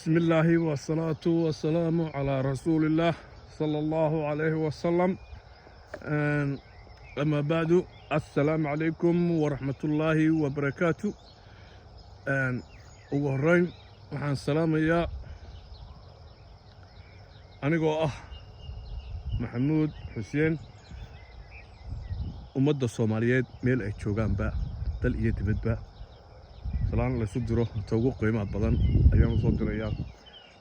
بسم الله والصلاة والسلام على رسول الله صلى الله عليه وسلم. أما بعد، السلام عليكم ورحمة الله وبركاته. ugu horreyn waxaan salaamayaa anigoo ah maxamuud xuseen ummadda Soomaaliyeed meel ay joogaanba dal iyo dibadba salaan la isu diro inta ugu qiimaha badan ayaan soo dirayaa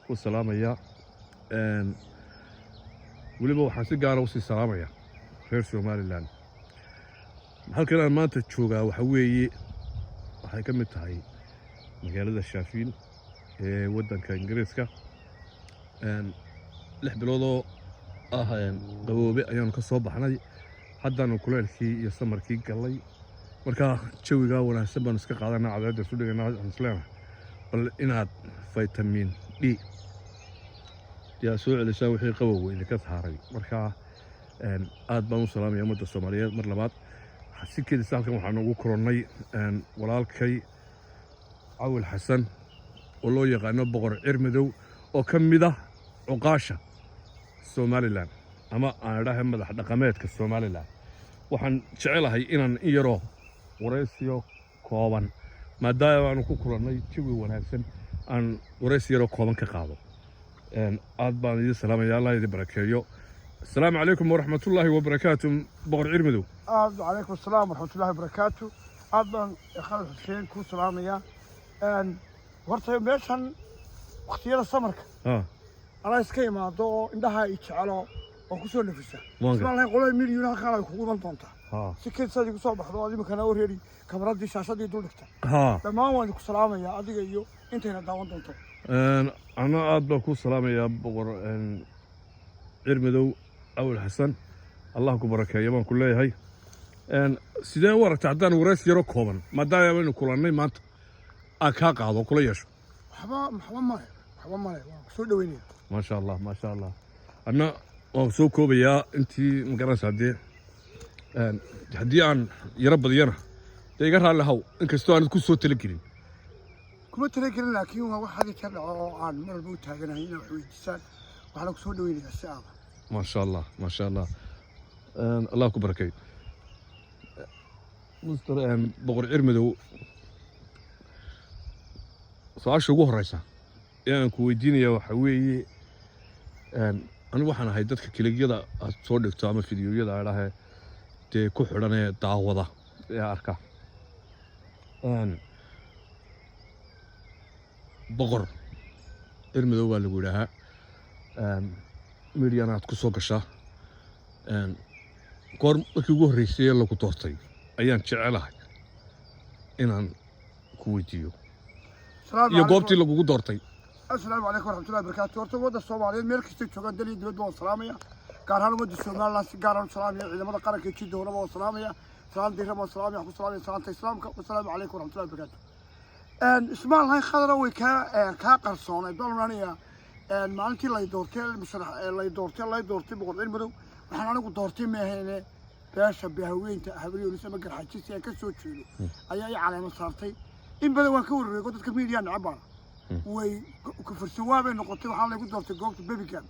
ku salaamayaa waliba waxaan si gaar ah u sii salaamayaa reer Somaliland. halkan aan maanta joogaa waxa weeye waxay ka mid tahay magaalada Sheffield ee waddanka Ingiriiska. 6 bilood oo qaboobe ayaan ka soo baxnay haddana kuleelkii iyo samarkii galay marka jawiga wanaagsan baan iska qaadanaa cadceedda isu dhiganaa islaana bal inaad vitamin D yaa soo celisaa wixii qabow weyn ka saaray marka aad baan u salaamayaa ummadda Soomaaliyeed mar labaad xasiikeeda halkan waxaan ugu koronay walaalkay عول حسن ولو يقانو بقر عرمدو oo kamid ah cuqaasha Somaliland ama aan rahay madax dhaqameedka Somaliland. waxaan jecelahay inaan yaro wareysiyo kooban maadaama aan ku kulannay jawi wanaagsan aan wareysiyo kooban ka qaado. aad baan idin salaamayaa Allah idin barakeeyo. السلام عليكم ورحمة الله وبركاته. بقر عرمدو. وعليكم السلام ورحمة الله وبركاته. أيضا يا خالد حسين كل سلامية. horta meeshan waqtiyada samarka ala iska imaado indhaha ay jecelo oo ku soo nafisa isla qolay milyan halkaan ay kugu iman doontaa si keensad igu soo baxdo adiga kana wareeri kamaradi shaashadii dul dhigta dhammaan waan ku salaamayaa adiga iyo intayna daawan doonto ana aad baan ku salaamayaa boqor cirmadow awal xasan allah ku barakeeyo baan ku leeyahay sidee u aragtaa haddaan wareys yaro kooban maadaama aynu kulannay maanta أكاك هذا كله يشو. حبا ماي سو دويني. ما شاء الله. أنا سو كوبيا أنتي مقرنس هدي. هدي عن يرب ديانا. تيجر على هاو إنك استوى تكون صوت تلقيني. كم تلقيني لكن هو واحد يتابع عن مربوط هنا وحويجسان وحنا سو دويني الساعة. ما شاء الله. الله كبركي. مستر بقر عرمدو. سؤال ugu horeysa aan ku weydiinayaa waxa weeye anigu waxaan ahay dadka kaligyada soo dhigto ama fiidiyoyada ay dhahay ku xidhan ee daawada ee arka boqor irmidow waa lagu yiraahdaa meediana aad ku soo gashaa goor markii ugu horeysay lagu doortay ayaan jecelahay inaan ku weydiiyo iyo goobtii lagu doortay. السلام عليكم ورحمة الله وبركاته. horta wadda Soomaaliyeed meel kasta joogan dalii dibadda waan salaamaya gaar ahaan wadda Soomaaliland si gaar ah salaamaya ciidamada qaranka jidda hore waan salaamaya salaam diiran waan salaamaya ku salaamaya salaanta islaamka assalaamu calaykum ورحمة الله وبركاته. ismaalaan khadra way ka qarsoonay doonanaya maalintii la doortay boqor cirmadow waxaan anigu doortay meehayne beesha bahaweynta habriyoonisa ma garxajisi aan ka soo jeedo ayaa ay calaamad saartay in badan waan ka wareego dadka media nacaba way ku farsawaabay noqotay waxa la igu doortay goobta Birmingham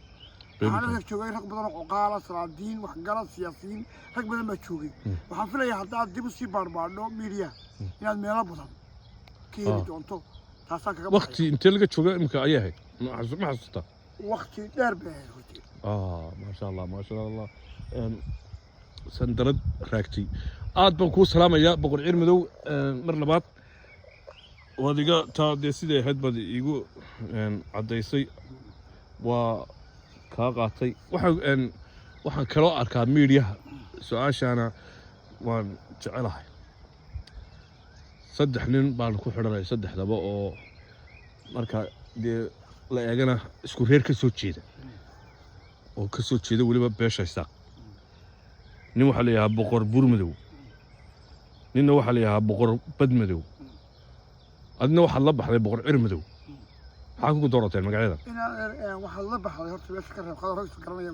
waxaan la joogay rag badan oo qaala salaadiin wax gala siyaasiyiin rag badan ma joogay waxaan filayaa hadda dib u sii barbaadho media inaad meelo badan keenay doonto taasaan kaga waqti intee laga joogay imka ayahay ma xasuusta waqti dheer baa ما شاء الله sandarad raagtay aad baan ku salaamayaa boqor cirmadow mar labaad wadiga taade sidee hadbad igu cadaysay waa ka qaatay waxaan kaloo arkaa media su'aashana waan jecelahay saddex nin baan ku xidhanay saddexdaba oo marka la eegana isku reer ka soo jeeda waliba beesha isaaq nin waxa la yahay boqor burmadow ninna waxa la yahay boqor badmadow adna waxa la baxday boqor cirmadow maxaa ku doorateen magacyada waxa la baxday horta meesha ka reeb qadar hoos garanaya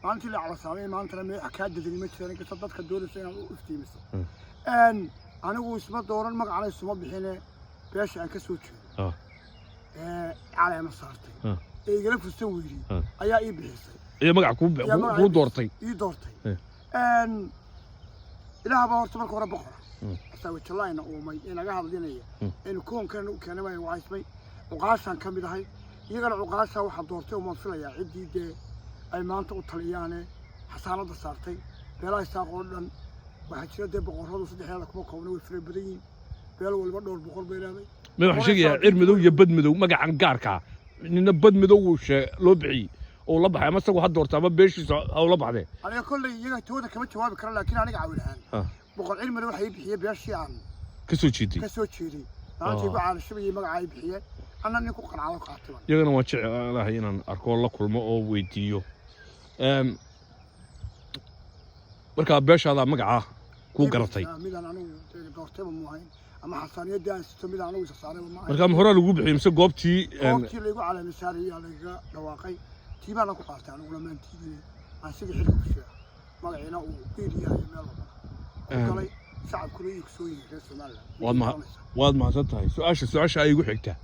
maalintii la calasaamay maantana ma ka dadani ma jiraan inta dadka doonaysa inaan u iftiimiso anigu isma dooran magacana isma bixine beesha aan ka soo jeedo على مسارتي يقول فستان ويري أيا إبليس إيه مقع كوب دورتي دورتي أن إلى بورت مرك ورا بقرة سوي الله إنه ومي إن جاهل دينية إن كان ما يوعيسمي وقاسا كم بدهاي يقول وقاسا واحد دورتي وما في يا عدي ده أي ما أنت وطليانة حسانة صارتي بلا يستقولن وحشرة ده بقرة وصدق هذاك بقرة ويفرق بدين بلا والبدر بقرة بينامي ما وحشة يا عرمدو يبد مدو مقع عن قاركا إن بد مدو وش لبعي أو لبح ما سووا حد دورته ما بيش أو لبح ده أنا كل يجي تودا كم جواب كرر لكن أنا قاعد الآن بقول علم الروح يبحي بيرشي عن كسو تشيدي أنا تبع على الشبيه ما قاعد يبحي أنا نكون قناعة قاطبة يجينا ما تشع الله هنا أركول الله كل ما أو ويديو marka beeshaada magaca ku garatay marka ma hore lagu bixiyay mise goobtii lagu calaamisaariyay laga dhawaaqay tiibana ku qaatay anigu lamaantii aan sidii xilka ku sheegay magaciina uu fiiriyahay meel walba galay shacabkuna iyo soo yiri Soomaaliland waad mahadsan tahay su'aasha ay igu xigta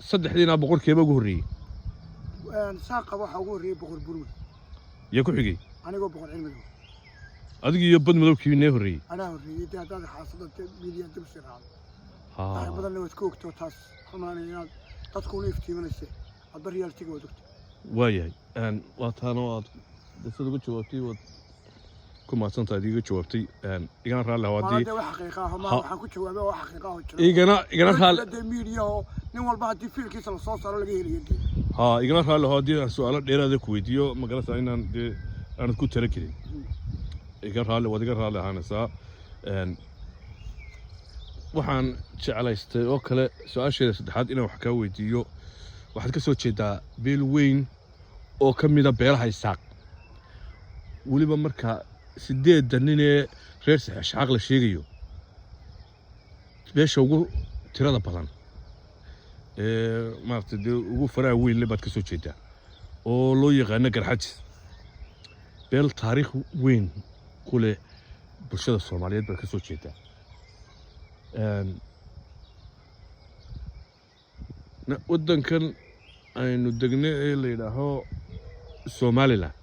saddexdiina boqorkeeba ugu horreeyay saaqa waxa ugu horreeyay boqor buruud iyo ku xigay أنا أقول بقول علم adiga iyo bad madow kii nee horreeyay أنا horreeyay هذا حاصل مليون تبصير هذا بدل لو تكوك توتاس خمانيات تدخل يفتيونسه البريال تقول دكتور وايد واتانو dadka ugu jawaabtay wad ku maasanta adiga jawaabtay igan raali hawadii hada wax xaqiiqo ah ma waxaan ku jawaabay wax xaqiiqo ah igana raali media nin walba hadii fiilkiisa la soo saaro laga helayo igana raali hawadii su'aalo dheeraad ku weydiiyo ma garata inaan aan ku tala gelin iga raali ahaanaysaa waxaan jeclaystay oo kale su'aasheeda saddexaad inaan wax ka weydiiyo waxaad ka soo jeedaa beel weyn oo ka mid ah beelaha Isaaq waliba marka 8 nin ee reer Saxaaq la sheegayo beesha ugu tirada badan maartay ugu faraa weyn baad ka soo jeedaa oo loo yaqaan Garxaji beel taariikh weyn ku leh bulshada Soomaaliyeed baad ka soo jeedaa wadankan aynu degnay ee la yiraahdo Somaliland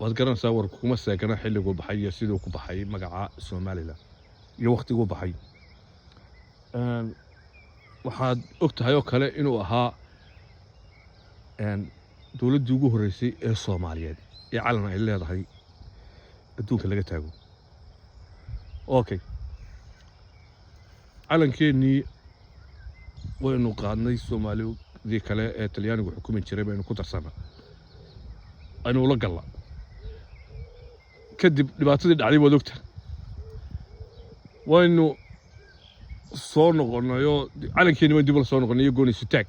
waad garanaysaa war kuma saakana xilligu baxay iyo sidoo ku baxay magaca Somaliland iyo waqtigu baxay waxaad ogtahay oo kale inuu ahaa dawladii ugu horeysay ee Soomaaliyeed ee calan ay leedahay adduunka laga taago okay calankeenii waynu qaadnay Soomaalidii kale ee Talyaanigu xukumi jiray baynu ku darsanaa aynu la galnaa kadib dhibaatadii dhacday wad ogta waynu soo noqonayo calankeeni dib la soo noqonayo goonisu taag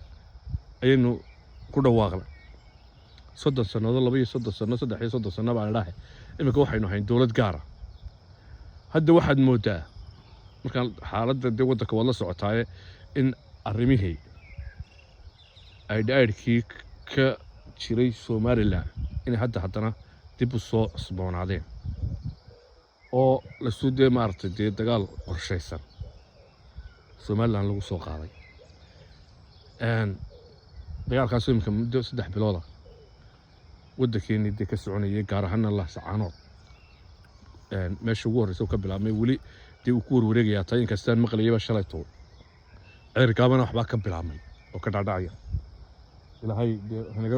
ayaynu ku dhawaaqnay 30 sanadood 32 sano 33 sano baan dhahay imika waxaynu hayn dawlad gaar ah hadda waxaad moodaa markaan xaaladda waddanka wada socotaaye in arrimihii ay dhaarkii ka jiray Somaliland in haddana dib u soo cusboonaadeen oo la soo deemartay dagaal qorshaysan Somaliland lagu soo qaaday dagaalkaas imika muddo 3 bilood ah waddankeeni ka soconayay gaar ahaan la sacaanood meesha ugu horreysay ka bilaabmay wali uu ku wareegaya tayn kastaan maqlayba shalayto cirkaabana waxba ka bilaabmay oo ka dhacaya ilaahay hanaga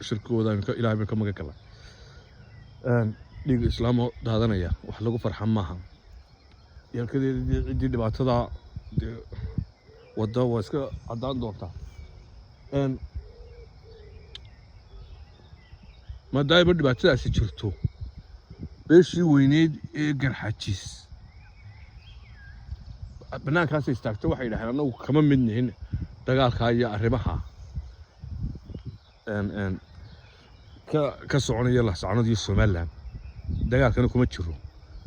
shirkooda ilaahay ka maga kala dhiig islaamo daadanaya wax lagu farxan maaha yalkadeedii dhibaatada wada waa iska cadaan doonta maadaama dhibaatadaasi jirto beeshii weyneed ee Garxajiis banaankaas istaagto waxay yiraahdeen anagu kama mid nihin dagaalka iyo arrimaha ka soconaya la sacanada Somaliland dagaalkana kuma jiro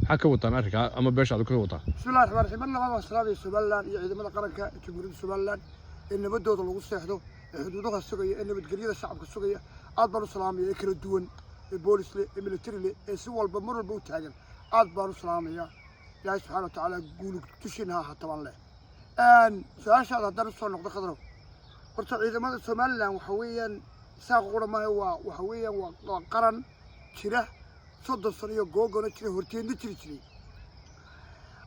waxa ka wadaan arrinka ama beeshaadu ka wadaan bismillaahir rahmaanir rahiim marna waa salaadii Somaliland iyo ciidamada qaranka jamhuuriyadda Somaliland in nabadooda lagu seexdo xuduudaha sugaya in nabadgelyada shacabka sugaya aad baan u salaamayaa kala duwan boolisle military ee si walba mar walba u taagan aad baan u salaamayaa ilaahay subxaanahu wa ta'aala guul tushinaha taban leh سؤال هذا درس نقطة خضراء horta ciidamada Somaliland waxa weeyaan saaq qoramahay waxa weeyaan waa qaran jira 30 sano iyo googona jira horteedna jiray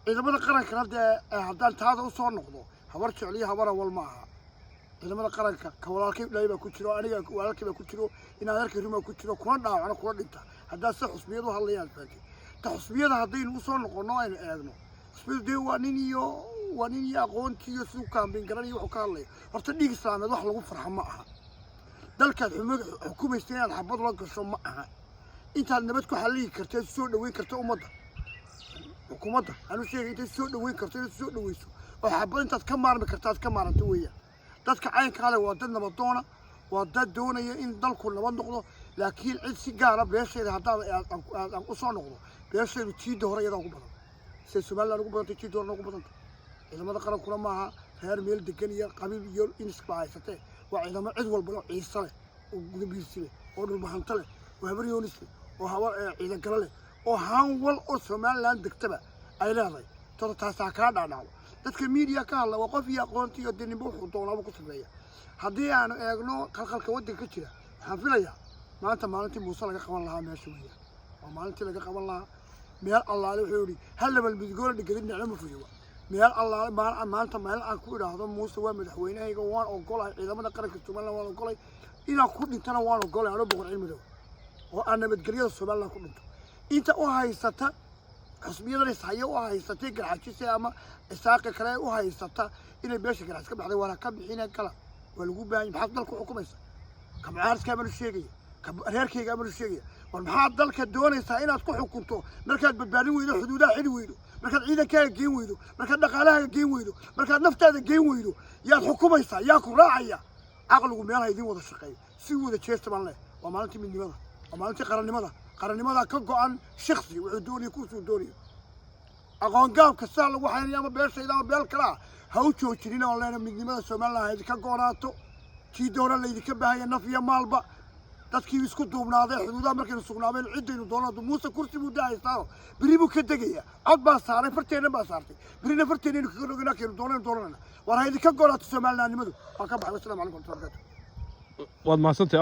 ciidamada qaranka haddaan taada u soo noqdo habar jecliyo habar awal ma aha ciidamada qaranka ka walaalkay dhayba ku jiro aniga walaalkay ku jiro in adeerkay ruma ku jiro kuna dhaawacna kuna dhinta haddaa si xusbiyadu hadlayaan faanti ta xusbiyada haddaynu u soo noqono aynu eegno xusbiyadu waa nin iyo aqoontii iyo siduu kaambin garanayo wuxuu ka hadlaya horta dhiig islaameed wax lagu farxo ma aha dalkaad xukumaysta inaad xabad la gasho ma aha intaad nabad ku xalligi karta soo dhaweyn karta ummadda xukuumadda aanu sheegay intaad soo dhaweyn karto inaad soo dhaweyso oo xabad intaad ka maarmi kartaad ka maaranto weeyaan dadka caynka leh waa dad nabadoona waa dad doonaya in dalku nabad noqdo laakiin cid si gaara beesheeda haddaad aan u soo noqdo beesheedu jiidda hore iyada ugu badan si Somaliland ugu badantay jiidda hore ugu badantay ciidamada qarankuna maaha reer meel degan iyo qabiil iyo inisba haysatee waa ciidamo cid walba oo ciise leh oo gudabiirsi leh oo dhulbahanta leh oo habar yoonis leh oo habar ciidan gala leh oo haan wal oo Somaliland degtaba ay leedahay taasaa kaa dhaadhacdo dadka media ka hadla waa qof iyo aqoonti iyo dinimo wuxuu doonaaba ku sameeya haddii aanu eegno qalqalka waddanka ka jira waxaan filayaa maalintii muuse laga qaban lahaa meesha weeyaan waa maalintii laga qaban lahaa meel allaale wuxuu yidhi hal labal midigoola dhigadin nicmo fuliwa meel allaale maanta meel aan ku idhaahdo muuse waa madaxweynahayga waan ogolahay ciidamada qaranka Somaliland waan ogolay inaan ku dhintana waan ogolay anoo boqor cilmidow oo aan nabadgelyada Somaliland ku dhinto inta u haysata xusbiyada ishayo u haysatay garxajise ama isaaqi kale u haysata inay beesha garxaj ka baxday wala ka bixinay kala waa lagu baahan maxaa dalku xukumaysa kabcaarska ma sheegay reerkayga ma sheegay war maxaa dalka doonaysaa inaad ku xukunto markaad badbaadin weydo xuduudaha xidhi weydo markaad ciidankaaga geen weydo markaad dhaqaalahaaga geen weydo markaad naftaada geen weydo yaad xukumaysaa yaa ku raacaya aqligu meelaha idin wada shaqeeyo si wada jeesta baan leh waa maalintii midnimada waa maalintii qarannimada ka go'an shakhsi wuxuu doonaya ku soo doonaya aqoon gaabka saa lagu xaynayo ama beeshayda ama beel kale ha u joojinin oo leena midnimada Somaliland ka go'naato tii doona la idinka baahaya naf iyo maalba dadkii isku duubnaaday xuduudaha markaynu sugnaameen ciidaynu doonado muuse kursi buu daaysaa biri buu ka degaya cod baa saaray farteena baa saartay birina farteena inuu kaga rognaa kaynu doonana war ha idinka go'naato Somalilandnimadu waa ka baxay. Assalaamu calaykum warahmatullahi wabarakatuh. waad mahadsantahay.